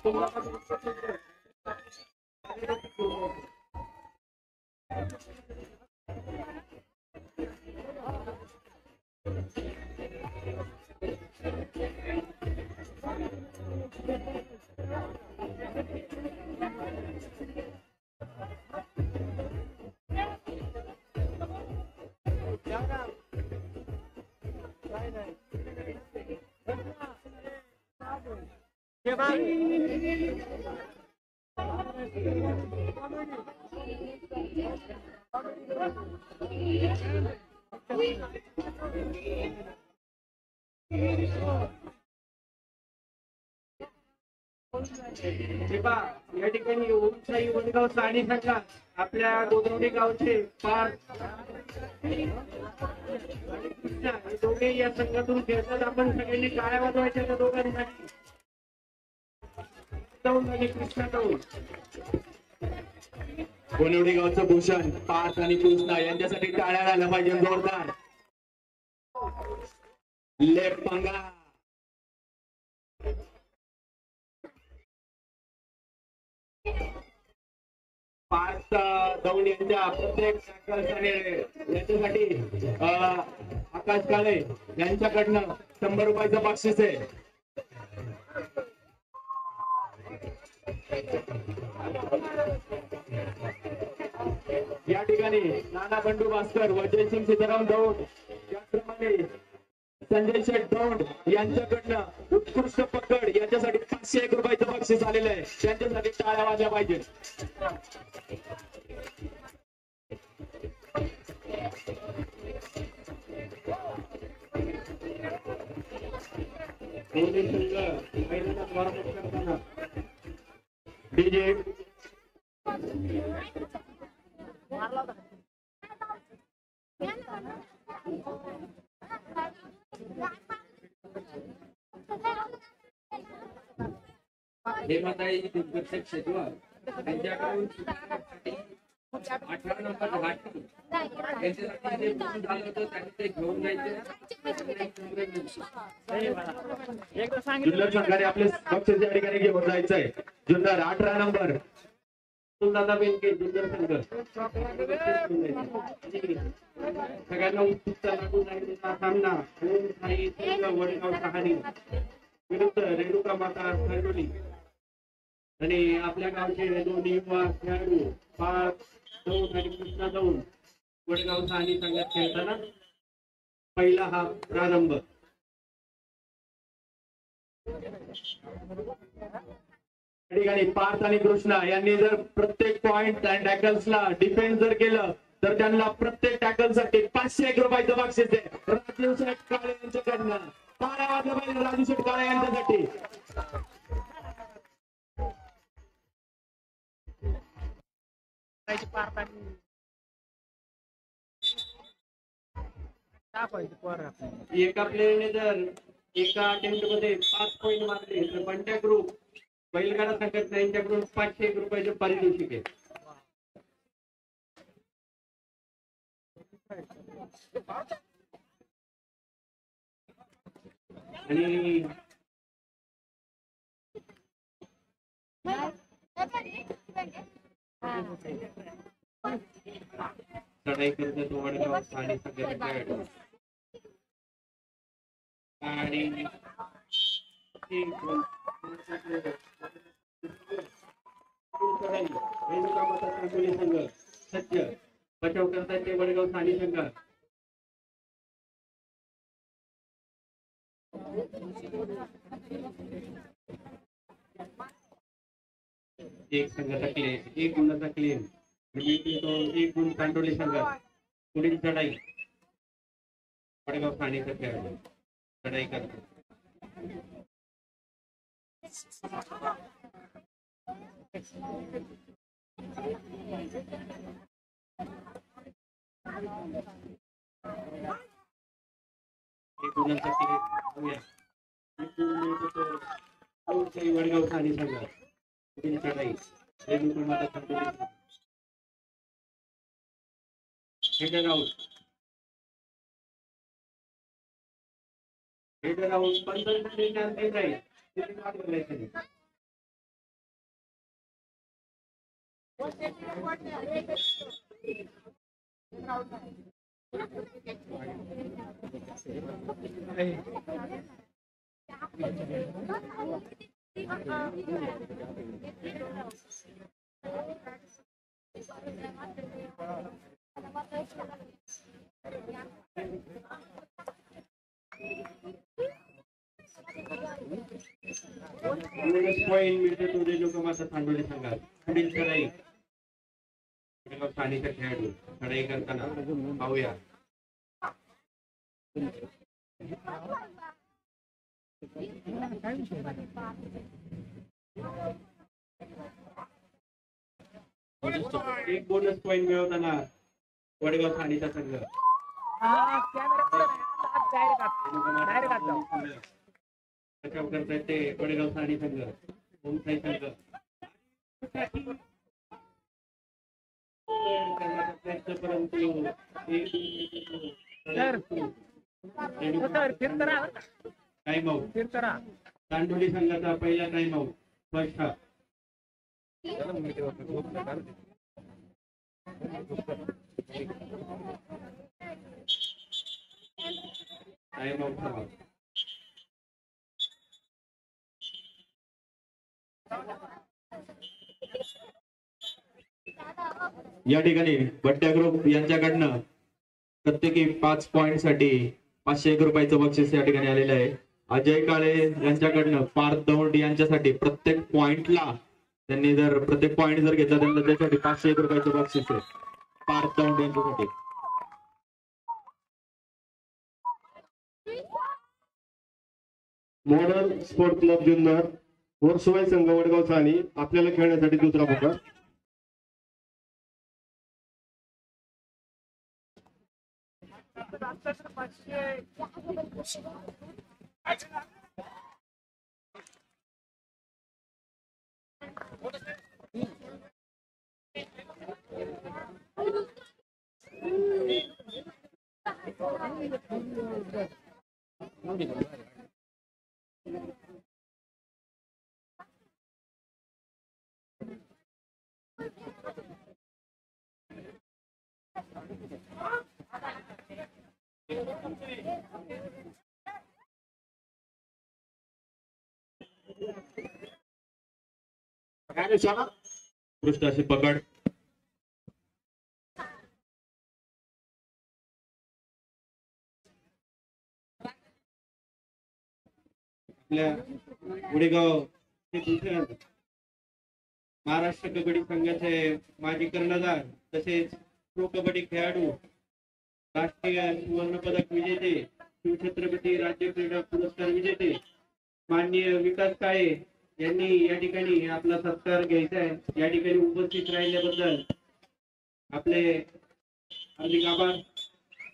या ठिकाणी ओमशाही वडगाव साणी संघ आपल्या गोदवडी गावचे पार दोघे या संघातून खेळतात. आपण सगळ्यांनी टाळ्या वाजवायच्या त्या दोघांसाठी. आणि कृष्णा गोदवडी गावचं भूषण पार्थ आणि कृष्णा यांच्यासाठी टाळ्या झाल्या पाहिजे जोरदार. लेफ्ट पंगा पार्थ दौंड यांच्या प्रत्येक याच्यासाठी आकाश काळे यांच्याकडनं 100 रुपयाचं बक्षीस आहे. या ठिकाणी नाना बंडू भास्कर व जयसिंग सीताराम दौंड त्याचप्रमाणे संजय शेठ दौंड यांच्याकडनं उत्कृष्ट पकड याच्यासाठी 501 रुपयाचं बक्षीस आलेलं आहे. त्यांच्यासाठी टाळ्या वाजल्या पाहिजे. डीजे हे मंडळी दिग्दर्शक क्षेत्र त्यांच्याकडून 18 नंबर घाटी त्यांच्यासाठी जे पूर्ण झालं होतं त्यांनी ते घेऊन जायचे. जुन्नर संघाने आपले बक्षीस या ठिकाणी घेऊन जायचंय. जुन्नर 18 नंबर दादा बेनके जुन्नर संघ सगळ्यांना उत्सुकता लागून राहिलेला सामना ओमशाही संघ वडगाव सहानी विरुद्ध रेणुका माता खरडोली आणि आपल्या गावचे दोन युवा खेळाडू पार्थ दौंड आणि कृष्णा दौंड वडगाव सहानी संघात खेळताना पहिला हा प्रारंभ. या ठिकाणी पार्थ आणि कृष्णा यांनी जर प्रत्येक पॉइंट आणि टॅकल्सला डिफेन्स जर केलं तर त्यांना प्रत्येक टॅकलसाठी 501 रुपयाचं बक्षीस आहे. राजू शेठ काळे यांच्याकडनं टाळ्या वाजल्या पाहिजे. राजू शेठ काळे यांच्यासाठी एका प्लेयरने जर एका अटेम्प्ट मध्ये 5 पॉइंट मारले तर बंट्या ग्रुप बैलगाडा संघटना यांच्याकडून 501 रुपयाचे पारितोषिक आहे. आणि चढाई करतात वडगाव आणि सगळ्या आणि सज्ज बचाव करतात ते वडगाव सानी संघ. एक संघाचा क्लेम, एक गुणाचा क्लेम, एक गुण कांडोली संघ. पुढील चढाई वडगाव सानीचा खेळ चढाई करतो. वडगाव सानी संघ पुढील चढाई हेडर आउट. हेडर आउट 15 मिनिटांनी पॉईंट मिळते तो रेणुका माता चांदोली संघात. पुढील चढाई ठाणेचा खेळाडू चढाई करताना पाहूया. एक बोनस पॉईंट मिळवताना वडगाव ठाणेचा संघ. बचाव करतायत ते वडगाव ठाणे संघ. ओमसाई संघ परंतु टाइम आउट. चांदोली संघाचा पहिला time out first half. Time out झाला. या ठिकाणी बट्ट्या ग्रुप यांच्याकडनं प्रत्येकी 5 पॉइंट साठी 501 रुपयाचं बक्षीस या ठिकाणी आलेलं आहे. अजय काळे यांच्याकडनं पार्थ दौंड यांच्यासाठी प्रत्येक पॉइंटला त्यांनी जर प्रत्येक पॉइंट जर घेतला त्यांना त्यासाठी 501 रुपयाचं बक्षीस आहे पार्थ दौंड यांच्यासाठी. मॉडर्न स्पोर्ट क्लब जुन्नर वर्सोवाई संघ वडगाव ठाणे आपल्याला खेळण्यासाठी दुसरा मोका. पृष्ठ अशी पकड. आपल्या वडगाव महाराष्ट्र कबड्डी संघाचे माजी कर्णधार तसेच प्रो कबड्डी खेळाडू राष्ट्रीय सुवर्ण पदक विजेते शिवछत्रपती राज्य क्रीडा पुरस्कार विजेते माननीय विकास काळे यांनी या ठिकाणी आपला सत्कार घ्यायचा आहे. या ठिकाणी उपस्थित राहिल्याबद्दल आपले हार्दिक आभार.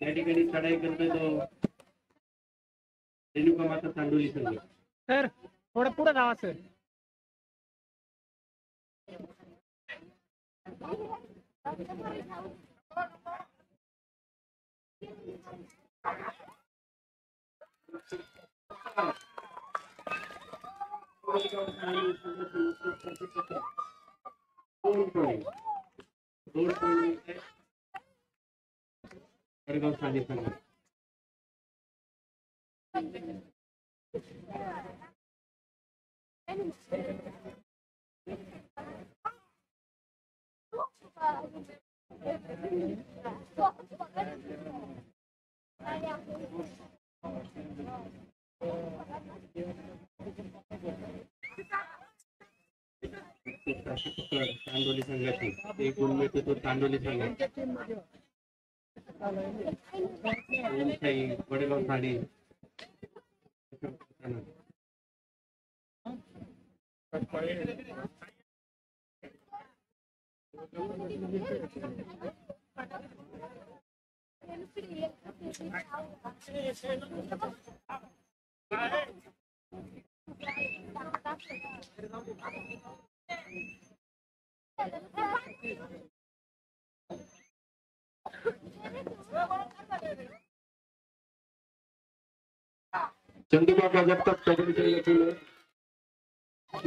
या ठिकाणी चढाई करतो रेणुका माता चांदोली संघ. सर थोडं पुढे जावा सर. वडगाव ठाणे संघ. चांदोली संघाची एक गुण मिळतो तो चांदोली संघ. वडगाव ठाणे चंदूबाबा जगताप कबड्डी संघातील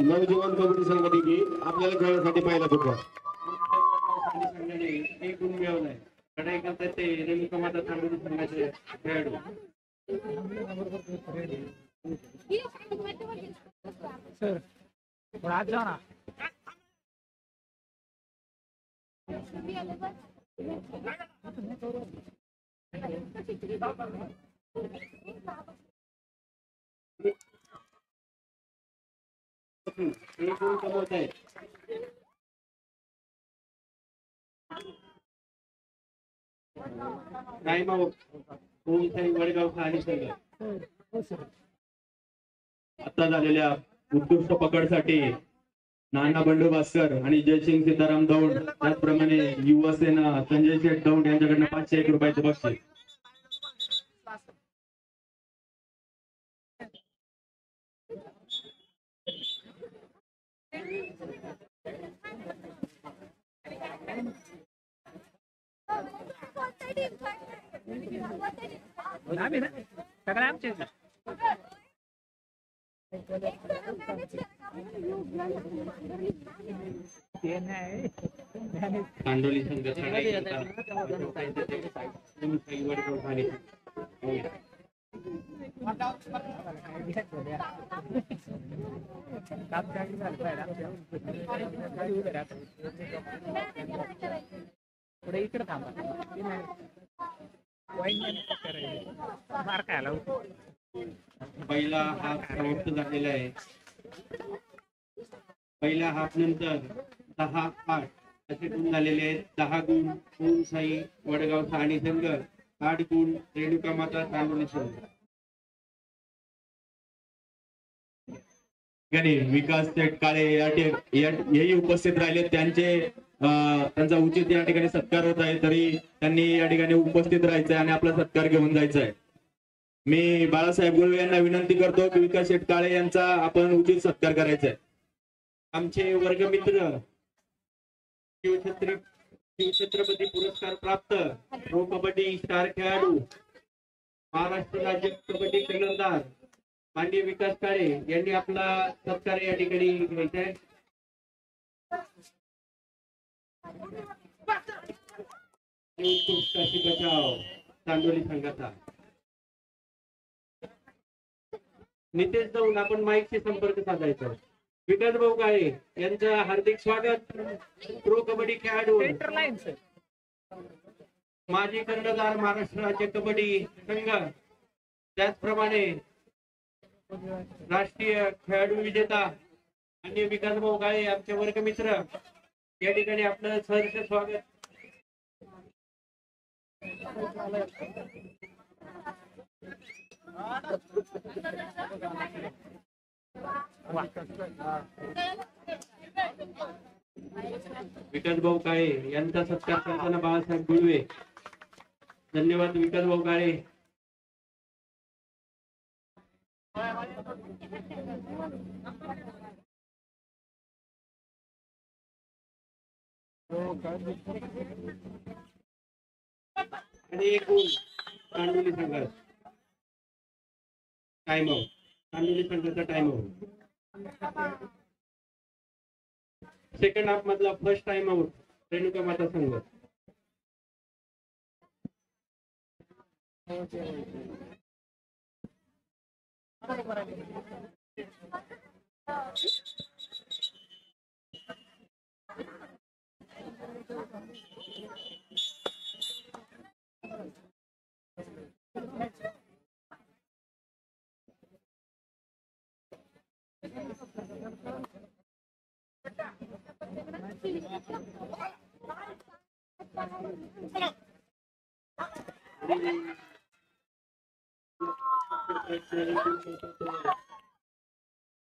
नवजीवन कबड्डी संघ देखील आपल्याला खेळण्यासाठी पाहिला होता. आणि संघाने एक गुण मिळवलाय. लढाई करतात ते रेणुका माता तांडुली संघाचे खेळाडू. सर थोडा आत जाओ ना. एक गुण कमवत आहेत. Time out. ओमशाही वडगाव आणि संघ. आता झालेल्या उत्कृष्ट पकडसाठी नाना बंडू भास्कर आणि जयसिंग सीताराम दौंड, त्याचप्रमाणे युवा सेना संजय शेठ दौंड यांच्याकडनं 501 रुपयाचं बक्षीस. आम्ही ना सगळे आमचे. ते नाही तांडोली संघ लढाई करतात. ओमशाही वडगाव आणि पुढे इकडे थांबा. मार काय आला. पहिला हाफ समाप्त झालेला आहे. पहिल्या हाफ नंतर 10-8 असे गुण झालेले आहेत. 10 गुण ओमशाही वडगाव आणि संघ, 8 गुण रेणुका माता तांडोली संघ. विकास शेठ काळे याही उपस्थित राहिले. त्यांचा उचित या ठिकाणी सत्कार होत आहे, तरी त्यांनी या ठिकाणी उपस्थित राहायचंय आणि आपला सत्कार घेऊन जायचा आहे. मी बाळासाहेब गुळवे यांना विनंती करतो की विकास शेठ काळे यांचा आपण उचित सत्कार करायचा आहे. आमचे वर्गमित्र शिवछत्रपती पुरस्कार प्राप्त प्रो कबड्डी स्टार खेळाडू, महाराष्ट्र राज्य कबड्डी कर्णधार माननीय विकास काळे यांनी आपला सत्कार या ठिकाणी घ्यायचा आहे. बचाव तांडोली संघाचा. नितेश दौंड, आपण माईकशी संपर्क साधायचा. विकास भाऊ काळे यांचं हार्दिक स्वागत. प्रो कबड्डी खेळाडू, लाईन सर. माजी कर्णधार महाराष्ट्र राज्य कबड्डी संघ, त्याचप्रमाणे राष्ट्रीय खेळाडू विजेता आणि विकास भाऊ काळे आमचे वर्गमित्र या ठिकाणी आपलं सहर्ष स्वागत. विकास भाऊ काळे यांचा सत्कार करताना बाळासाहेब गुळवे. धन्यवाद विकास भाऊ काळे. आणि एक गुण तांडोली संघात. Time out. तांडोली संघाचा टाइम आउट. सेकंड हाफ मधला first time out Renuka Mata संघ.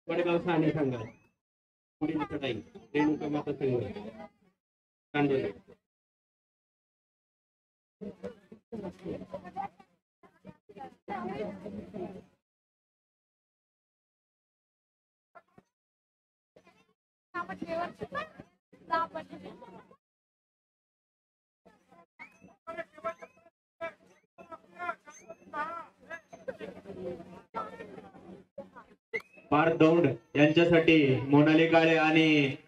वडगाव ठाणे संघ पुढील लढाई रेणुका माता संघ तांडोली. पार्थ दौंड यांच्यासाठी मोनाली काळे आणि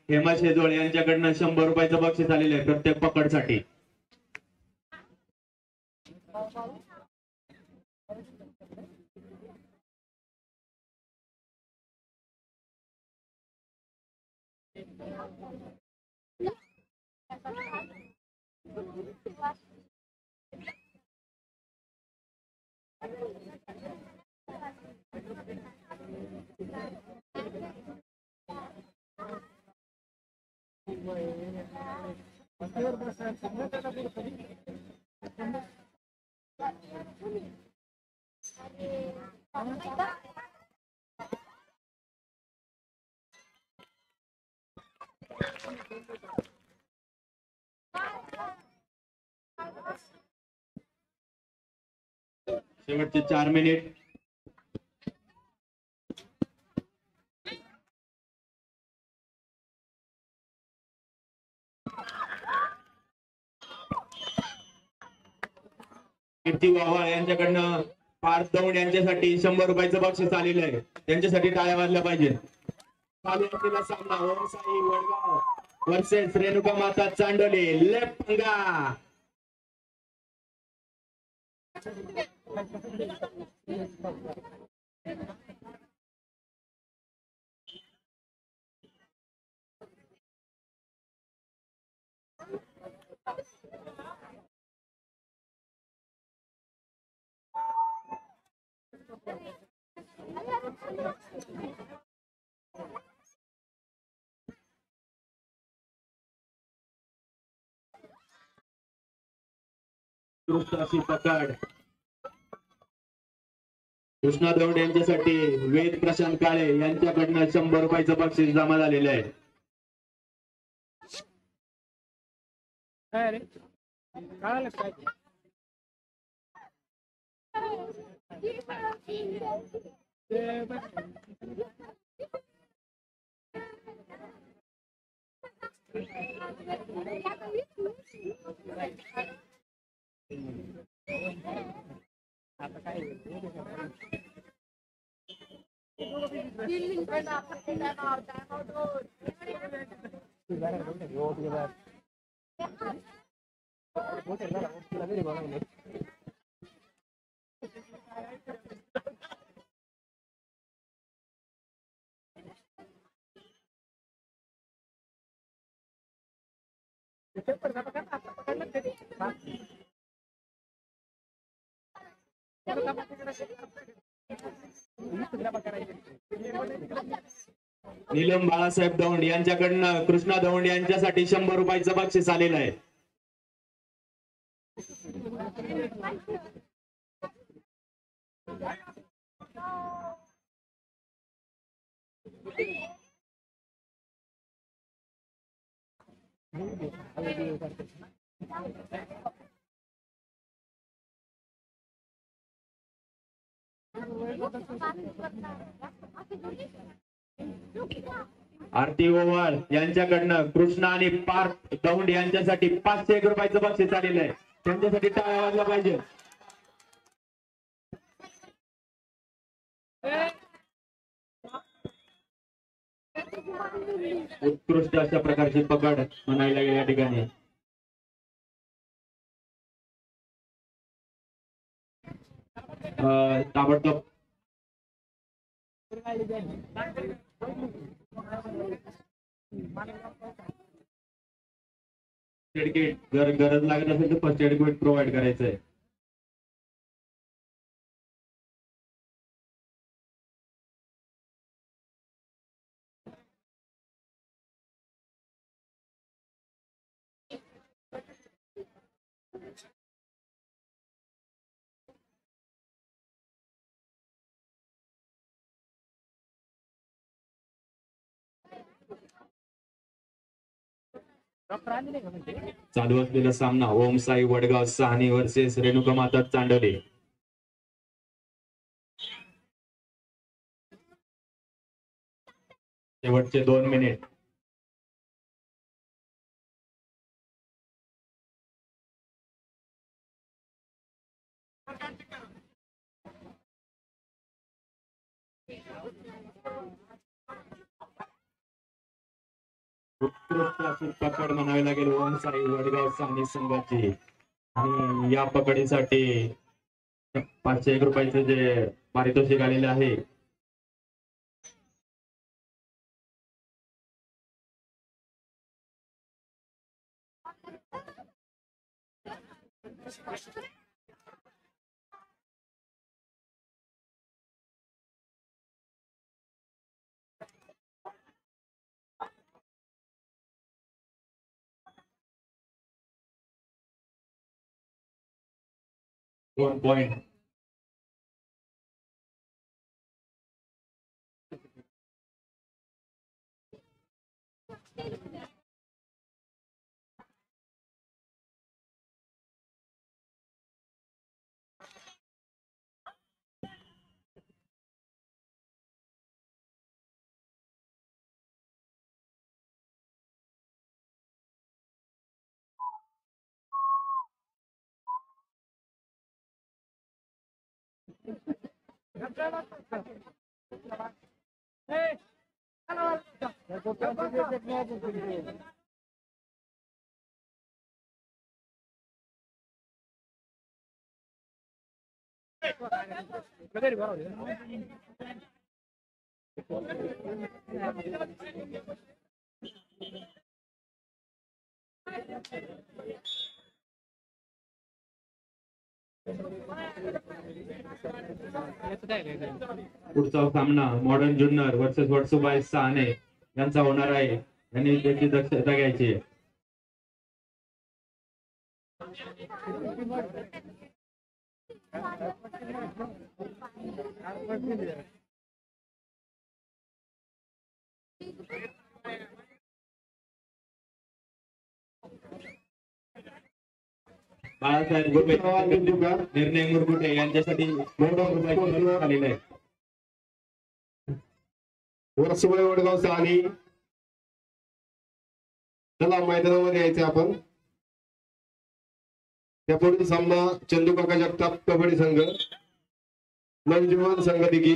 हेमा शेजवळ यांच्याकडनं 100 रुपयाचं बक्षीस आलेलं आहे प्रत्येक पकडसाठी. शेवटचे 4 मिनिट. कीर्ती वाव्हाळ यांच्याकडनं पार्थ दौंड यांच्यासाठी 100 रुपयाचं बक्षीस आलेलं आहे. त्यांच्यासाठी टाळ्या वाजल्या पाहिजे. चालू असलेला सामना ओम साई वडगाव वर्सेस रेणुका माता चांडोली. लेफ्ट पंगा. उत्कृष्ट अशी पकड. कृष्णा दौंड यांच्यासाठी वेद प्रशांत काळे यांच्याकडनं 100 रुपयाचं बक्षीस जमा झालेलं आहे. काय रे कळालं काय ते आता काय नीलम बाळासाहेब दौंड यांच्याकडनं कृष्णा दौंड यांच्यासाठी 100 रुपयाचं बक्षीस आलेलं आहे. आरती ओवाळ यांच्याकडनं कृष्णा आणि पार्थ दौंड यांच्यासाठी 501 रुपयाचं बक्षीस आलेलं आहे. त्यांच्यासाठी टाळ्या वाजल्या पाहिजे. उत्कृष्ट अशा प्रकारची पकड म्हणायला गेल्या ठिकाणी. ताबडतोब फर्स्ट एड किट जर गरज लागत असेल तर फर्स्ट एड किट प्रोव्हाइड करायचं आहे. चालू असलेला सामना ओम साई वडगाव सहानी वर्सेस रेणुका माता चांडोली. शेवटचे 2 मिनिट. उत्कृष्ट अशी पकड म्हणावी लागेल ओमसाई वडगाव सानी संघाची. आणि या पकडीसाठी 501 रुपयाचे जे पारितोषिक आलेले आहे. दोन पॉइंट. पुढचा सामना मॉडर्न जुन्नर वर्सेस वर्सुबाई साने यांचा होणार आहे. यांनी त्याची दक्षता घ्यायची आहे. बाळासाहेब गुरबे, निर्णय मुरगुटे यांच्यासाठी आलेले आहे. वर्सुबाई वडगाव सानी चला मैदानामध्ये यायचे आपण. त्यापुढील सामना चंदूकाका जगताप कबड्डी संघ नवजीवन संघ दिघी.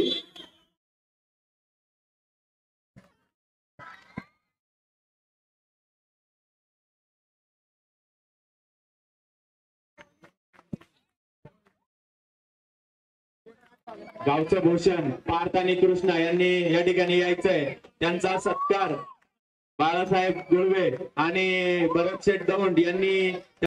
गावचं भूषण पार्थ आणि कृष्णा यांनी या ठिकाणी यायचंय. त्यांचा सत्कार बाळासाहेब गुळवे आणि भरत शेठ दौंड यांनी